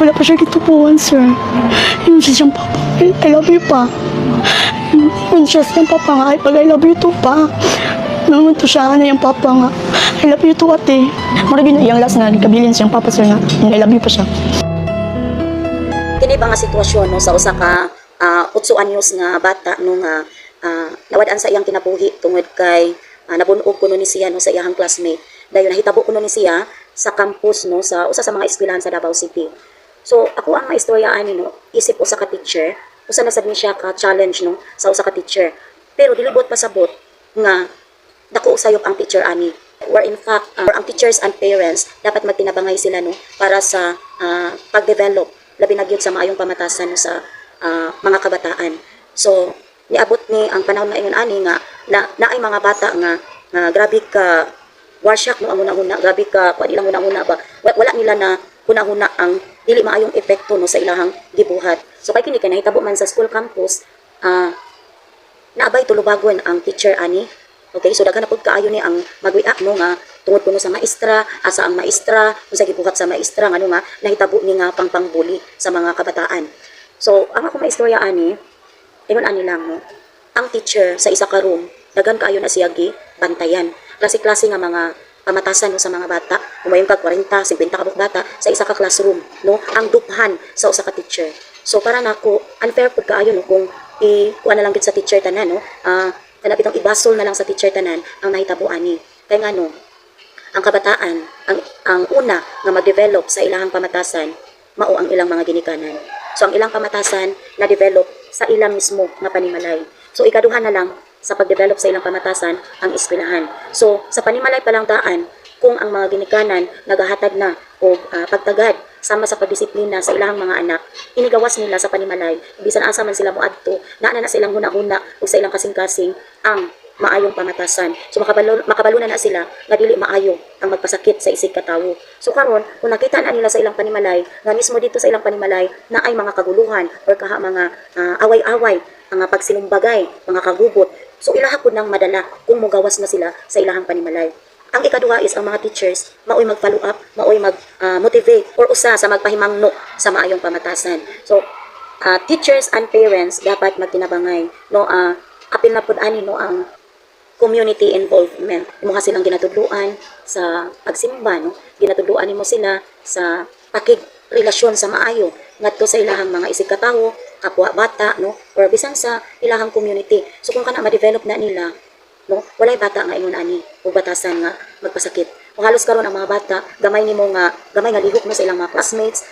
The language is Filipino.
Wala pa siya gitubuhan, sir. Yun siya siyang papa. I love you pa. Yun siya siyang papa nga. Ay, pag I love you too pa. Naman to siya na yung papa nga. I love you too, ate. Marami na yung last nga. Kabilin siyang papa, sir nga. I love you pa siya. Kini ba nga sitwasyon no, sa usa ka 8 anyos nga bata no nga nawad-an sa iyang kinabuhi tungod kay nabunog kuno ni siya no sa iyang classmate. Dayon nahitabo kuno ni siya sa campus no sa usa sa mga eskwelahan sa Davao City. So ako ang maistorya ani no, isip usa ka teacher, usa na sad ni siya ka challenge no sa usa ka teacher. Pero dilibot pasabot nga dako usayop ang teacher ani. Where in fact ang teachers and parents dapat magtinabangay sila no para sa pag-develop labi na gyud sa maayong pamatasan no, sa mga kabataan. So niabot ni ang panahon nga ingon ani nga naay mga bata nga grabe ka warshak no ang una-una, grabe ka pwede lang una-una ba wala nila na una-una ang dili maayong epekto no sa ilahang gibuhat. So kay kini kay nahitabo man sa school campus naabay tulubagon ang teacher ani. Okay, so daghan na pud kaayo ni ang mag-react no nga tungod kuno sa maestra, asa ang maestra, unsa gibuhat sa maestra ngano nga nahitabo ni nga pangpangbuli sa mga kabataan. So ang ako maistorya ani, ingon ani lang no. Ang teacher sa isa ka room, daghan kaayo na siya gi bantayan. Klase-klase nga mga pamatasan no sa mga bata, umayon kag 40, 50 ka bata sa isa ka classroom no. Ang duphan sa usa ka teacher. So para nako unfair pud kaayo no kung kuha na lang gid sa teacher tanan no. Kana bitong ibasol na lang sa teacher tanan ang nahitabo ani. Kay ngano ang kabataan ang una nga mag-develop sa ilahang pamatasan mao ang ilang mga ginikanan. So ang ilang pamatasan na develop sa ilang mismo nga panimalay. So ikaduha na lang sa pag-develop sa ilang pamatasan ang eskwelahan. So sa panimalay pa lang daan kung ang mga ginikanan nagahatag na o pagtagad sama sa pagdisiplina sa ilahang mga anak, inigawas nila sa panimalay, bisan asa man sila moadto, naa na silang huna-huna o sa ilang kasing-kasing ang maayong pamatasan. So makabalunan na sila nga dili maayo ang magpasakit sa isig katawo. So karon kung nakita na nila sa ilang panimalay, nga mismo dito sa ilang panimalay na ay mga kaguluhan or mga away-away, mga pagsilumbagay, mga kagubot. So ilaha pud nang madala kung mogawas na sila sa ilahang panimalay. Ang ikaduha is ang mga teachers maoy mag-follow up, maoy mag-motivate or usa sa magpahimangno sa maayong pamatasan. So teachers and parents dapat magtinabangay no apil na pud ani no ang community involvement. Imo silang ginatudluan sa pagsimba no, ginatudluan nimo sila sa pakigrelasyon sa maayo ngadto sa ilahang mga isig katawo, kapwa bata no or bisan sa ilahang community. So kung kana ma-develop na nila no, walay bata nga ingon ani o batasan nga magpasakit. Kung halos karon ang mga bata, gamay nga lihok mo sa ilang mga classmates,